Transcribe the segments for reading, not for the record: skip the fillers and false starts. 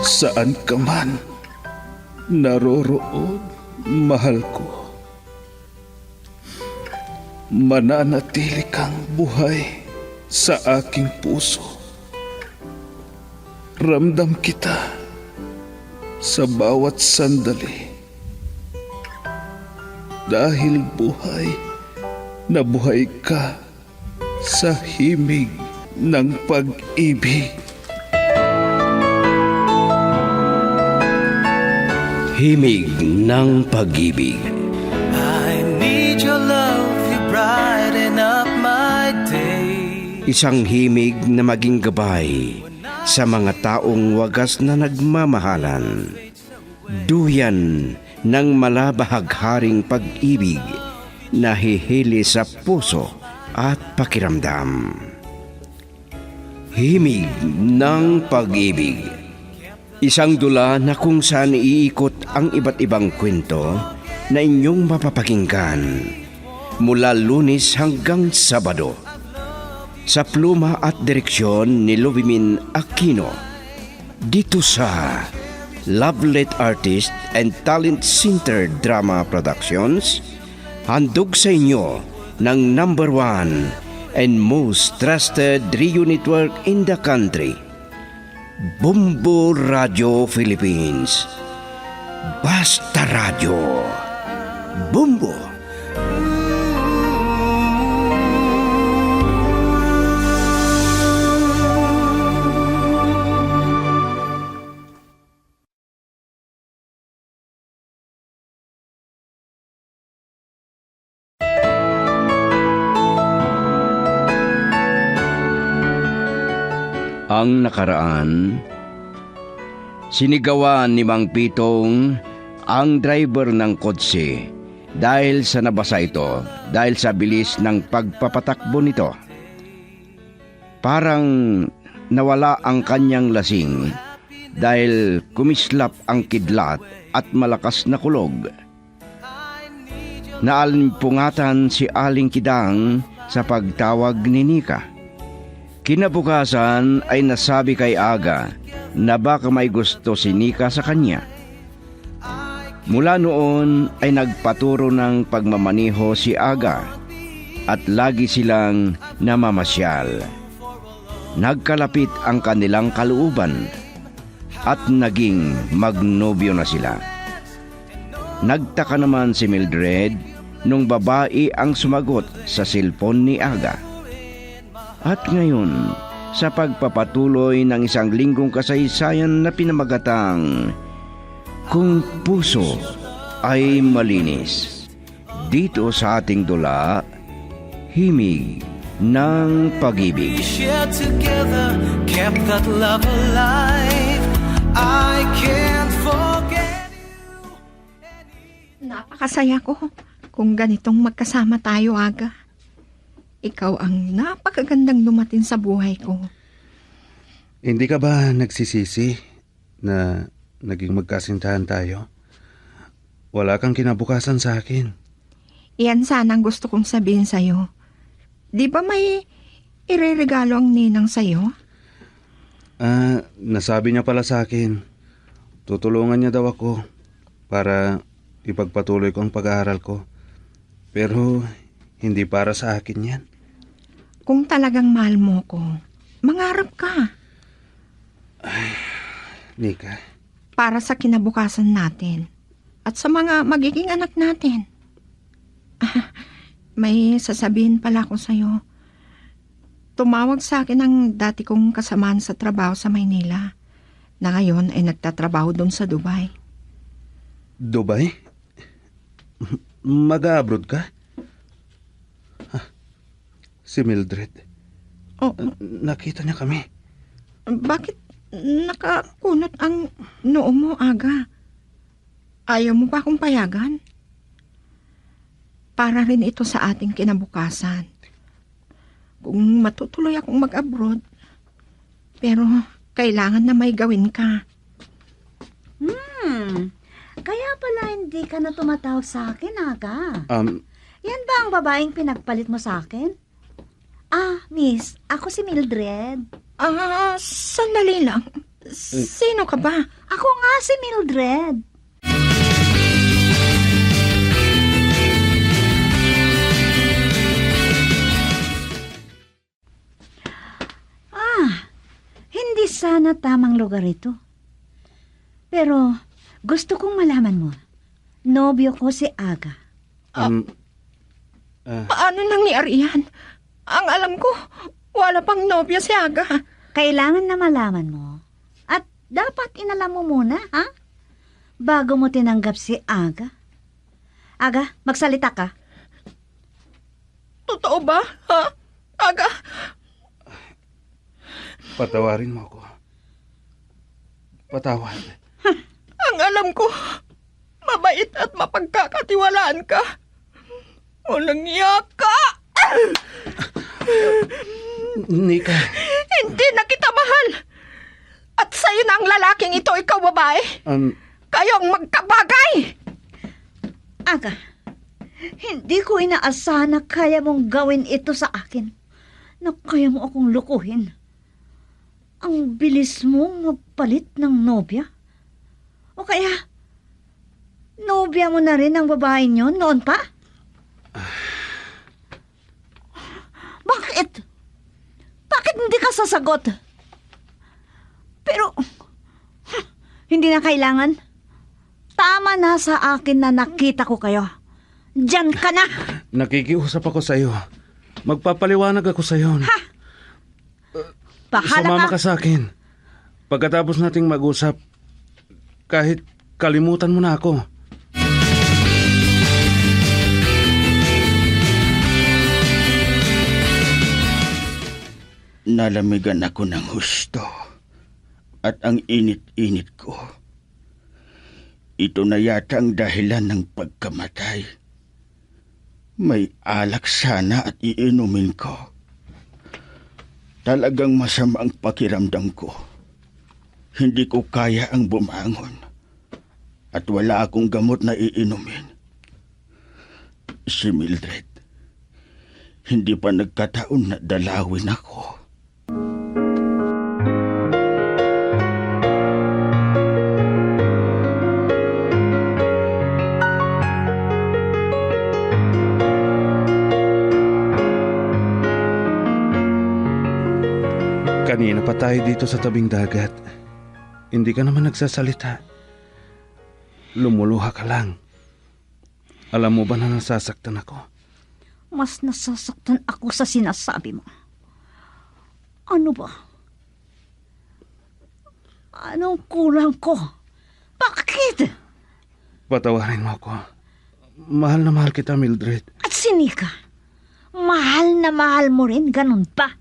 Saan ka man naroroon, mahal ko, mananatili kang buhay sa aking puso. Ramdam kita sa bawat sandali. Dahil buhay na buhay ka sa himig ng pag-ibig. Himig ng pag-ibig. I need your love, you brighten up my day. Isang himig na maging gabay sa mga taong wagas na nagmamahalan. Duyan ng malabahagharing pag-ibig na hihili sa puso at pakiramdam. Himig ng pag-ibig. Isang dula na kung saan iikot ang iba't ibang kwento na inyong mapapakinggan mula Lunes hanggang Sabado. Sa pluma at direksyon ni Luvimin Aquino. Dito sa Lovelet Artist and Talent Center Drama Productions, handog sa inyo ng #1 and most trusted radio network in the country, Bumbo Radio Philippines. Basta Radio. Bumbo. Ang nakaraan, sinigawan ni Mang Pitong ang driver ng kotse dahil sa nabasa ito, dahil sa bilis ng pagpapatakbo nito. Parang nawala ang kanyang lasing dahil kumislap ang kidlat at malakas na kulog. Naalimpungatan si Aling Kidang sa pagtawag ni Nika. Kinabukasan ay nasabi kay Aga na baka may gusto si Nika sa kanya. Mula noon ay nagpaturo ng pagmamaniho si Aga at lagi silang namamasyal. Nagkalapit ang kanilang kalooban at naging magnobyo na sila. Nagtaka naman si Mildred nung babae ang sumagot sa silpon ni Aga. At ngayon, sa pagpapatuloy ng isang linggong kasaysayan na pinamagatang Kung Puso ay Malinis, dito sa ating dula, Himig ng Pag-ibig. We shared together, kept that love alive. I can't forget you. Napakasaya ko kung ganitong magkasama tayo, Aga. Ikaw ang napakagandang dumating sa buhay ko. Hindi ka ba nagsisisi na naging magkasintahan tayo? Wala kang kinabukasan sa akin. Iyan sanang gusto kong sabihin sa'yo. Di ba may ireregalo ang ninang sa'yo? Nasabi niya pala sa akin. Tutulungan niya daw ako para ipagpatuloy ko ang pag-aaral ko. Pero hindi para sa akin yan. Kung talagang mahal mo ko, mangarap ka. Nika. Para sa kinabukasan natin at sa mga magiging anak natin. May sasabihin pala ko sa'yo. Tumawag sa akin ang dati kong kasamaan sa trabaho sa Maynila na ngayon ay nagtatrabaho doon sa Dubai. Dubai? Mag-abroad ka? Si Mildred. Oh, Nakita niya kami. bakit nakakunot ang noo mo, Aga? Ayaw mo pa akong payagan? Para rin ito sa ating kinabukasan. Kung matutuloy akong mag-abroad, pero kailangan na may gawin ka. Kaya pala hindi ka na tumatawag sa akin, Aga. Um, Yan ba ang babaeng pinagpalit mo sa akin? Ah, miss, ako si Mildred. Sandali lang. Sino ka ba? Ako nga si Mildred. Hindi sana tamang lugar ito. Pero gusto kong malaman mo. Nobyo ko si Aga. Paano nangyari yan? Ang alam ko, wala pang nobya si Aga. Kailangan na malaman mo. At dapat inalam mo muna, ha? Bago mo tinanggap si Aga. Aga, magsalita ka. Totoo ba? Ha? Aga? Patawarin mo ako. Patawad. Ang alam ko, mabait at mapagkakatiwalaan ka. Walang iya ka! Nika, Hindi na kita mahal. At sa'yo na ang lalaking ito, ikaw babae. Kayo ang magkabagay. Aga, hindi ko inaasahan na kaya mong gawin ito sa akin. Na kaya mo akong lukuhin. Ang bilis mong magpalit ng nobya. O kaya, nobya mo na rin ang babae niyo noon pa? Bakit? Bakit hindi ka sasagot? Pero, hindi na kailangan. Tama na sa akin na nakita ko kayo. Diyan ka na. nakikiusap ako sa'yo. Magpapaliwanag ako sa'yo. Bahala Sumama ka. ka sa akin. Pagkatapos nating mag-usap, kahit kalimutan mo na ako. Nalamigan ako ng husto at ang init-init ko. Ito na yata ang dahilan ng pagkamatay. May alak sana at iinumin ko. Talagang masama ang pakiramdam ko. Hindi ko kaya ang bumangon. At wala akong gamot na iinumin. Si Mildred, hindi pa nagkataon na dalawin ako. Kanina pa tayo dito sa tabing dagat. Hindi ka naman nagsasalita. Lumuluha ka lang. Alam mo ba na nasasaktan ako? Mas nasasaktan ako sa sinasabi mo. Ano ba? Anong kulang ko? Bakit? Patawarin mo ako. Mahal na mahal kita, Mildred. At si Nika, mahal na mahal mo rin, ganun pa.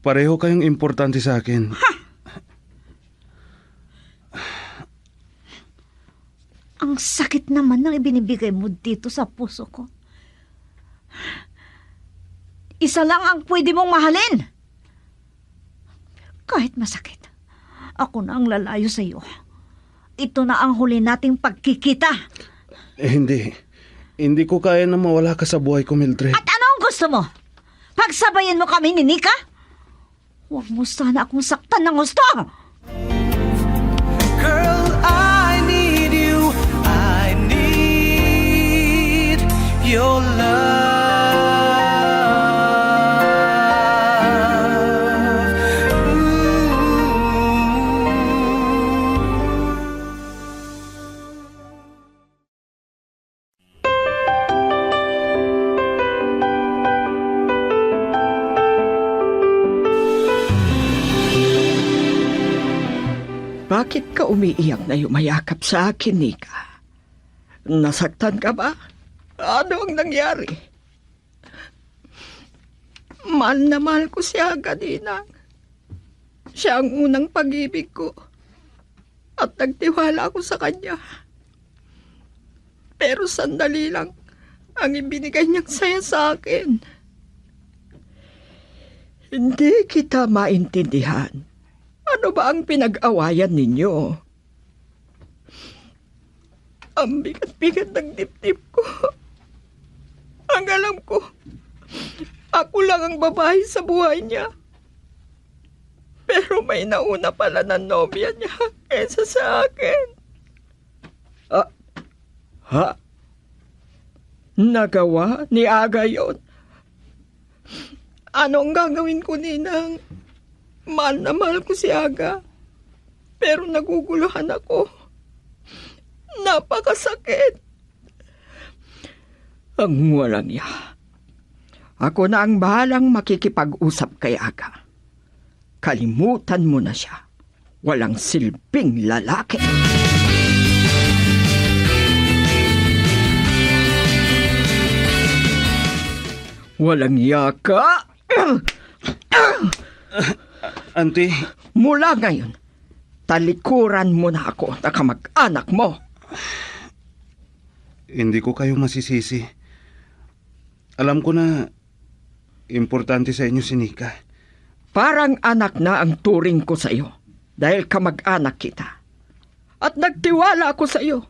Pareho kayong importante sa akin. Ang sakit naman ng ibinibigay mo dito sa puso ko. Isa lang ang pwede mong mahalin. Kahit masakit, ako na ang lalayo sa iyo. Ito na ang huli nating pagkikita. Hindi. Hindi ko kaya na mawala ka sa buhay ko, Mildred. At ano ang gusto mo? Pagsabayin mo kami ni Nika? Huwag mo sana akong saktan ng gusto. Girl, I need you. I need your love. Bakit ka umiiyak na yumayakap sa akin, Nika? Nasaktan ka ba? Ano ang nangyari? Mahal na mahal ko si Aga, Ninang. Siya ang unang pag-ibig ko. At nagtiwala ako sa kanya. Pero sandali lang ang ibinigay niyang saya sa akin. Hindi kita maintindihan. Ano ba ang pinag-awayan ninyo? Ang bigat-bigat ng dibdib ko. Ang alam ko, ako lang ang babae sa buhay niya. Pero may nauna pala ng nobya niya kaysa sa akin. Ha? Nagawa ni Aga yon? Anong gagawin ko, Ninang? Mahal na mahal ko si Aga. Pero naguguluhan ako. Napakasakit. Ang walang niya. Ako na ang bahalang makikipag-usap kay Aga. Kalimutan mo na siya. Walang silbing lalaki. Walang yaka. Auntie, Mula ngayon, talikuran mo na ako na kamag-anak mo. hindi ko kayo masisisi. Alam ko na importante sa inyo si Nika. Parang anak na ang turing ko sa iyo dahil kamag-anak kita. At nagtiwala ako sa iyo.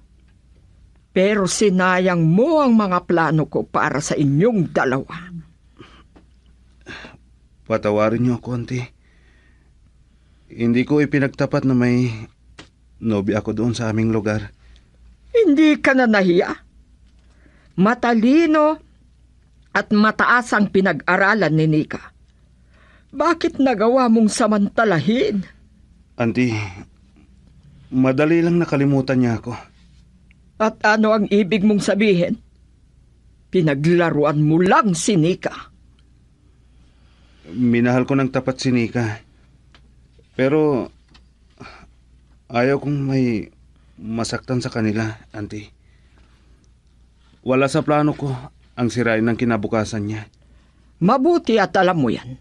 Pero sinayang mo ang mga plano ko para sa inyong dalawa. Patawarin niyo ako, Auntie. Hindi ko ipinagtapat na may nobya ako doon sa aming lugar. Hindi ka na nahiya. Matalino at mataas ang pinag-aralan ni Nika. Bakit nagawa mong samantalahin? Auntie, madali lang nakalimutan niya ako. At ano ang ibig mong sabihin? Pinaglaruan mo lang si Nika. Minahal ko ng tapat si Nika. Pero ayaw kong may masaktan sa kanila, Auntie. Wala sa plano ko ang sirain ng kinabukasan niya. Mabuti at alam mo yan.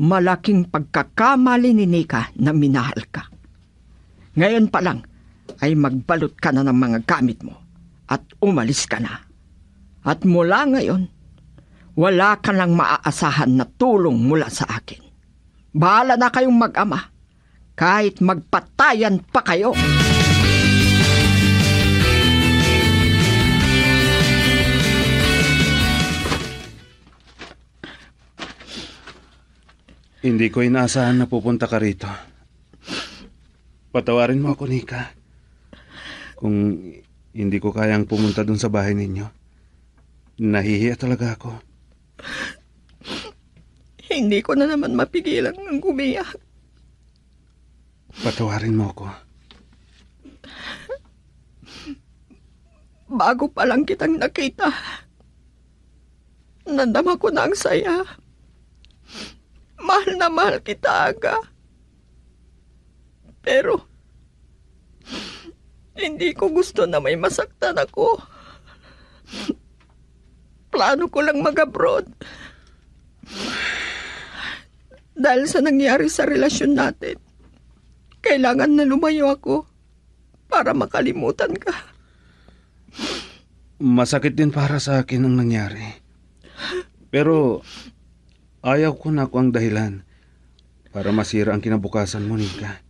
Malaking pagkakamali ni Nika na minahal ka. Ngayon pa lang ay magbalot ka na ng mga gamit mo at umalis ka na. At mula ngayon, wala ka nang maaasahan na tulong mula sa akin. Bahala na kayong mag-ama, kahit magpatayan pa kayo. Hindi ko inaasahan na pupunta ka rito. Patawarin mo ako, Nika. Kung hindi ko kayang pumunta dun sa bahay ninyo, nahihiya talaga ako. Hindi ko na naman mapigilan ng gumiyak. Patawarin mo ako. Bago pa lang kitang nakita, nandama ko na ang saya. Mahal na mahal kita, Aga. Pero, hindi ko gusto na may masaktan ako. Plano ko lang mag-abroad. Dahil sa nangyari sa relasyon natin, kailangan na lumayo ako para makalimutan ka. Masakit din para sa akin ang nangyari. Pero ayaw ko na ako ang dahilan para masira ang kinabukasan mo, Nika.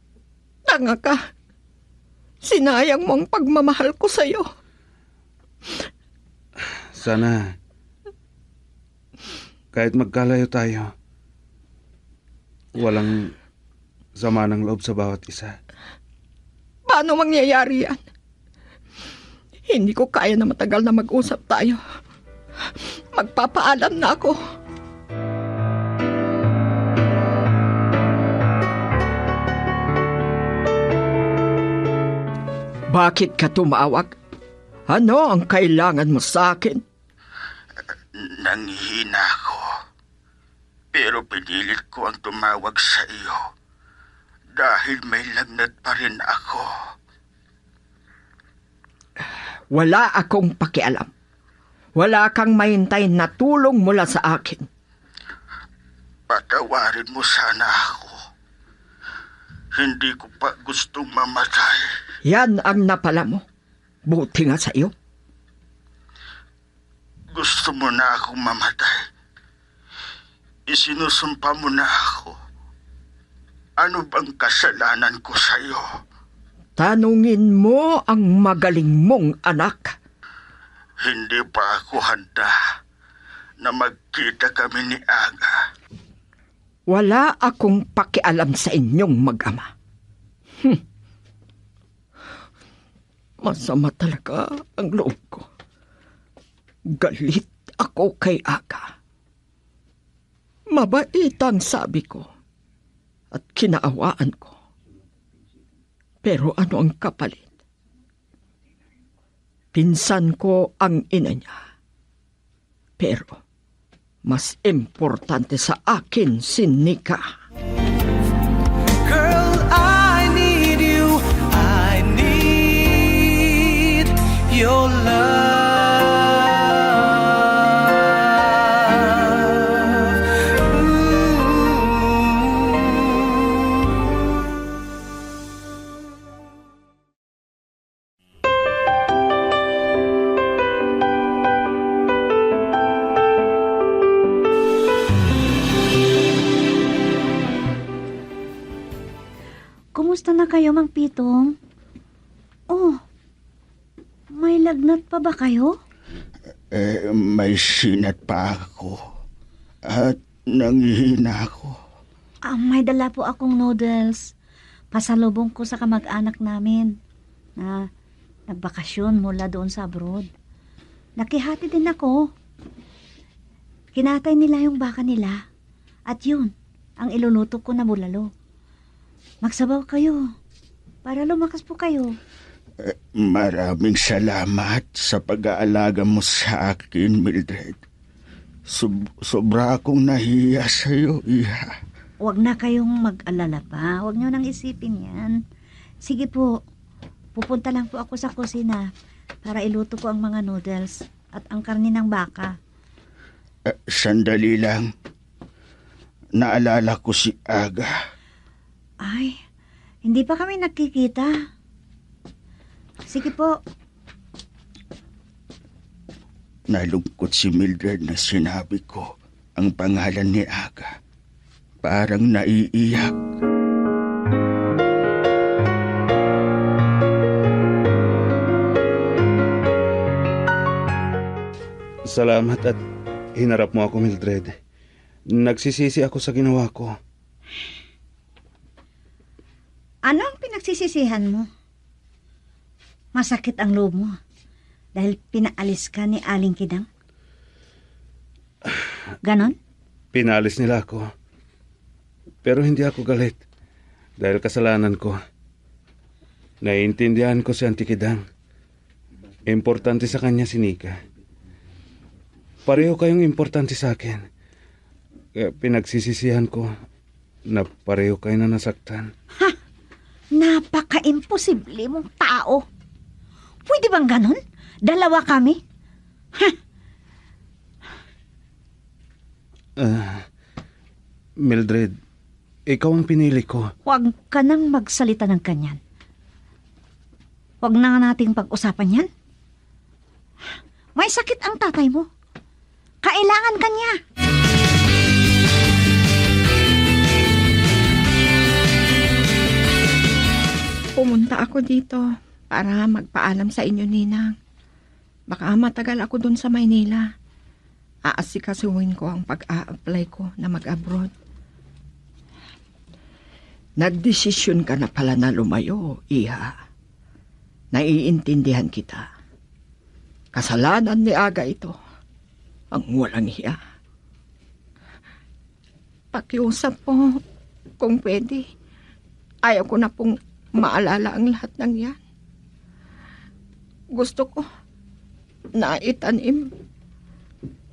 Tanga ka. Sinayang mo ang pagmamahal ko sa'yo. Sana kahit magkalayo tayo, walang sama ng loob sa bawat isa. Paano mangyayari yan? Hindi ko kaya na matagal na mag-usap tayo. Magpapaalam na ako. Bakit ka tumawag? Ano ang kailangan mo sa akin? Nanghihina ako. Pero pinilit ko ang tumawag sa iyo. Dahil may lagnat pa rin ako. Wala akong pakialam. Wala kang mahintay na tulong mula sa akin. Patawarin mo sana ako. Hindi ko pa gustong mamatay. Yan ang napala mo. Buti nga sa iyo. Gusto mo na akong mamatay. Isinusumpa mo na ako. Ano bang kasalanan ko sa iyo? Tanungin mo ang magaling mong anak. Hindi pa ako handa na magkita kami ni Aga. Wala akong pakialam sa inyong mag-ama. Masama talaga ang loob ko. Galit ako kay Aga. Mabait ang sabi ko at kinaawaan ko. Pero ano ang kapalit? Pinsan ko ang ina niya. Pero mas importante sa akin si Nika. Girl, I need you. I need your love. Kumusta na kayo, Mang Pitong? Oh, may lagnat pa ba kayo? May sinat pa ako. At nanghihina ako. May dala po akong noodles. Pasalubong ko sa kamag-anak namin na nagbakasyon mula doon sa abroad. Nakihati din ako. Kinatay nila yung baka nila. At yun, ang iluluto ko na bulalo. Magsabaw kayo para lumakas po kayo. Maraming salamat sa pag-aalaga mo sa akin, Mildred. Sobra akong nahiya sa'yo, iha. Huwag na kayong mag-alala pa. Huwag nyo nang isipin yan. Sige po, pupunta lang po ako sa kusina para iluto ko ang mga noodles at ang karni ng baka. Sandali lang. Naalala ko si Aga. Ay, hindi pa kami nakikita. Sige po. Nalungkot si Mildred na sinabi ko ang pangalan ni Aga. Parang naiiyak. Salamat at hinarap mo ako, Mildred. Nagsisisi ako sa ginawa ko. Ano ang pinagsisisihan mo? Masakit ang loob mo dahil pinaalis ka ni Aling Kidang? Ganon? Pinalis nila ako. Pero hindi ako galit dahil kasalanan ko. Naiintindihan ko si Auntie Kidang. Importante sa kanya si Nika. Pareho kayong importante sa akin. Kaya pinagsisisihan ko na pareho kayo na nasaktan. Ha! Napaka-imposible mong tao. Pwede bang ganon? Dalawa kami? Ha! Mildred, ikaw ang pinili ko. Huwag ka nang magsalita ng kanyan. Huwag na nating pag-usapan yan. May sakit ang tatay mo. Kailangan ka niya. Pumunta ako dito para magpaalam sa inyo, Ninang. Baka matagal ako dun sa Maynila. Aasikasuhin ko ang pag-a-apply ko na mag-abroad. Nagdesisyon ka na pala na lumayo, Iha. Naiintindihan kita. Kasalanan ni Aga ito. Ang walang hiya. Pakiusap po kung pwede. Ayaw ko na pong maalala ang lahat ng yan. Gusto ko na itanim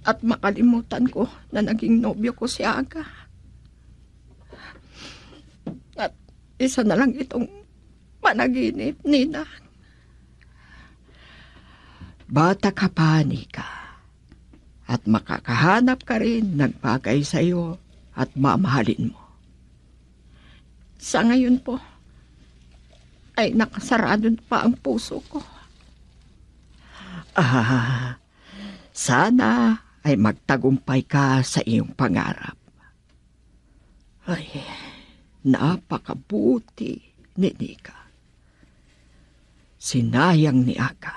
at makalimutan ko na naging nobyo ko si Aga. At isa na lang itong panaginip, Nina. Bata ka pa, Nika. At makakahanap ka rin ng bagay sa iyo at mamahalin mo. Sa ngayon po, ay nakasarado pa ang puso ko. Sana ay magtagumpay ka sa iyong pangarap. Ay, napakabuti ni Nika. Sinayang ni Aga.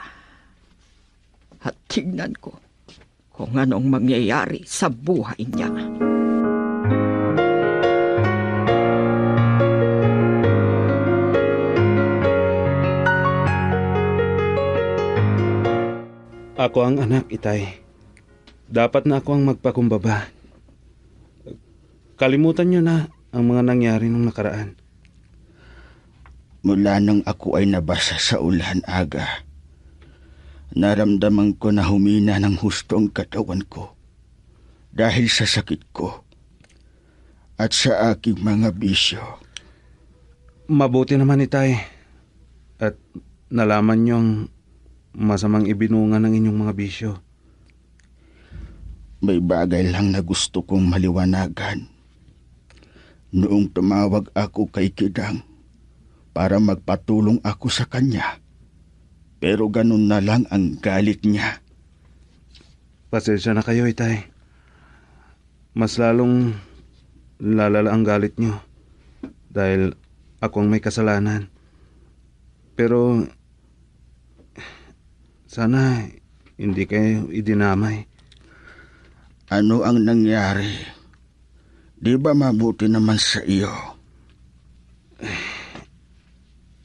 At tignan ko kung anong mangyayari sa buhay niya. Ako ang anak, Itay. Dapat na ako ang magpakumbaba. Kalimutan niyo na ang mga nangyari nung nakaraan. Mula nang ako ay nabasa sa ulan, Aga, naramdaman ko na humina ng husto ang katawan ko dahil sa sakit ko at sa aking mga bisyo. Mabuti naman, Itay. At nalaman niyo ang masamang ibinunga ng inyong mga bisyo. May bagay lang na gusto kong maliwanagan. Noong tumawag ako kay Kidang para magpatulong ako sa kanya, pero ganun na lang ang galit niya. Pasensya na kayo, Itay. Mas lalong lalala ang galit niyo dahil ako ang may kasalanan. Pero sana hindi kayo idinamay. Ano ang nangyari? Di ba mabuti naman sa iyo?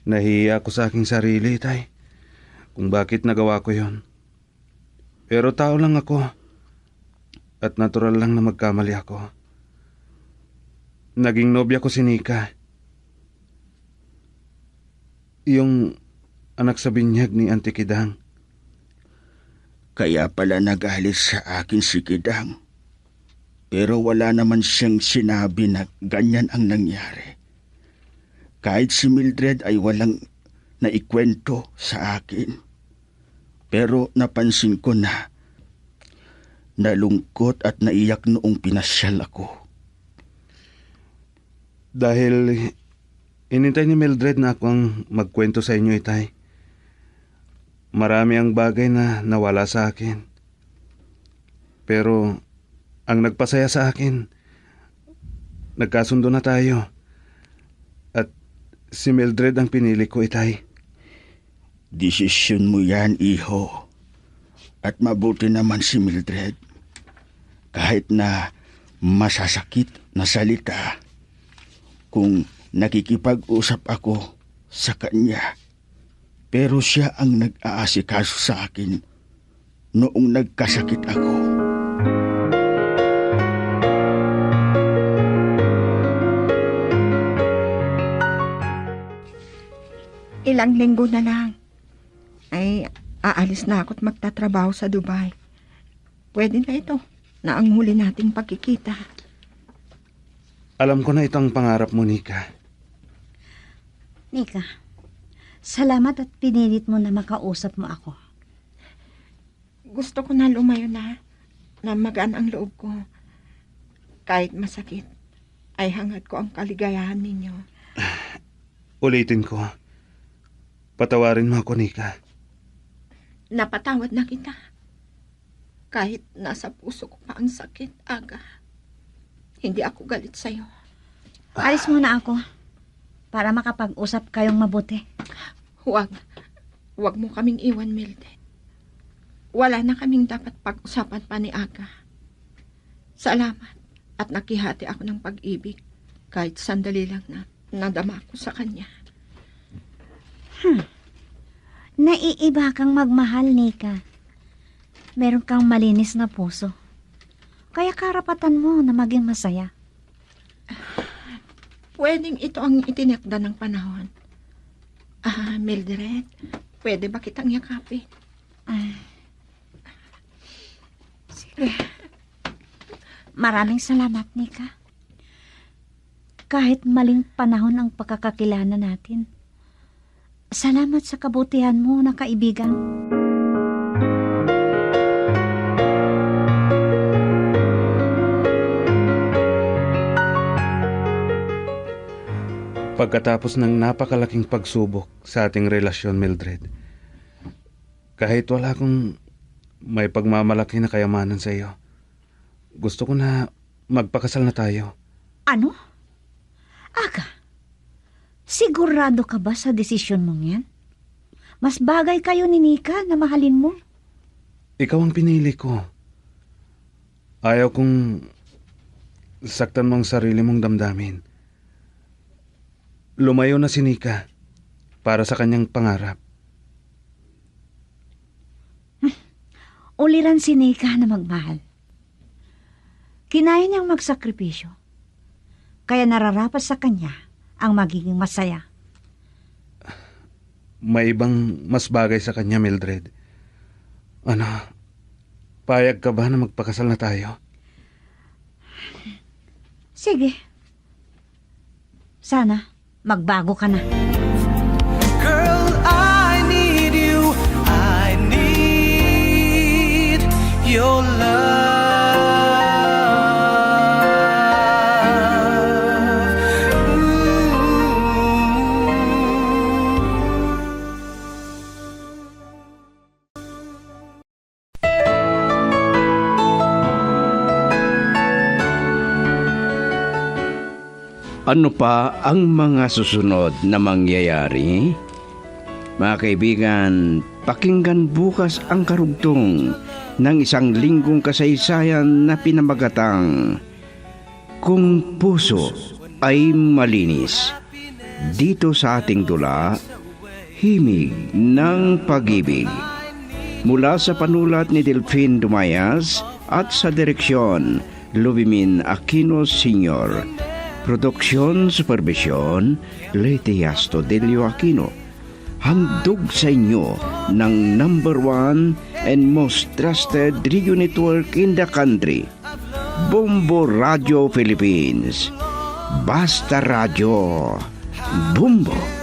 Nahiya ako sa aking sarili, Tay, kung bakit nagawa ko yon. Pero tao lang ako at natural lang na magkamali ako. Naging nobya ko si Nika. Yung anak sa binyag ni Auntie Kidang. Kaya pala nagalit sa akin si Kidang. Pero wala naman siyang sinabi na ganyan ang nangyari. Kahit si Mildred ay walang naikwento sa akin. Pero napansin ko na nalungkot at naiyak noong pinasyal ako. Dahil inintay ni Mildred na akong magkwento sa inyo, Itay. Marami ang bagay na nawala sa akin. Pero ang nagpasaya sa akin, nagkasundo na tayo. At si Mildred ang pinili ko, Itay. Desisyon mo yan, iho. At mabuti naman si Mildred. Kahit na masasakit na salita, kung nakikipag-usap ako sa kanya, pero siya ang nag-aasikaso sa akin noong nagkasakit ako. Ilang linggo na lang ay aalis na ako at magtatrabaho sa Dubai. Pwede na ito na ang huli nating pagkikita. Alam ko na itong pangarap mo, Nika. Nika, salamat at pinilit mo na makausap mo ako. Gusto ko na lumayo na magaan ang loob ko. Kahit masakit, ay hangad ko ang kaligayahan ninyo. Ulitin ko. Patawarin mo ako, Nika. Napatawad na kita. Kahit nasa puso ko pa ang sakit, Aga. Hindi ako galit sa'yo. Alis muna ako para makapag-usap kayong mabuti. Huwag mo kaming iwan, Mildred. Wala na kaming dapat pag-usapan pa ni Aga. Salamat at nakihati ako ng pag-ibig kahit sandali lang na nadama ko sa kanya. Naiiba kang magmahal, Nika. Meron kang malinis na puso. Kaya karapatan mo na maging masaya. Pwedeng ito ang itinakda ng panahon. Mildred, pwede ba kitang yakapin? Sige. Maraming salamat, Nika. Kahit maling panahon ang pagkakakilala natin, salamat sa kabutihan mo na kaibigan. Pagkatapos ng napakalaking pagsubok sa ating relasyon, Mildred, kahit wala akong may pagmamalaki na kayamanan sa iyo, gusto ko na magpakasal na tayo. Ano? Aga, sigurado ka ba sa desisyon mong yan? Mas bagay kayo ni Nika na mahalin mo. Ikaw ang pinili ko. Ayaw kong saktan mo ang sarili mong damdamin. Lumayo na si Nika para sa kanyang pangarap. uliran si Nika na magmahal. Kinaya niyang magsakripisyo. Kaya nararapat sa kanya ang magiging masaya. May ibang mas bagay sa kanya, Mildred. Ano, payag ka ba na magpakasal na tayo? Sige. Sana magbago ka na. Girl, I need you. I need your love. Ano pa ang mga susunod na mangyayari? Mga kaibigan, pakinggan bukas ang karugtong ng isang linggong kasaysayan na pinamagatang Kung Puso ay Malinis. Dito sa ating tula, Himig ng Pag-ibig. Mula sa panulat ni Delphine Dumayas at sa direksyon Lubimin Aquino Sr. Produksyon, supervisyon, Leyte Yasto Delio Aquino. Handog sa inyo ng #1 and most trusted radio network in the country, Bombo Radio Philippines. Basta Radio. Bombo.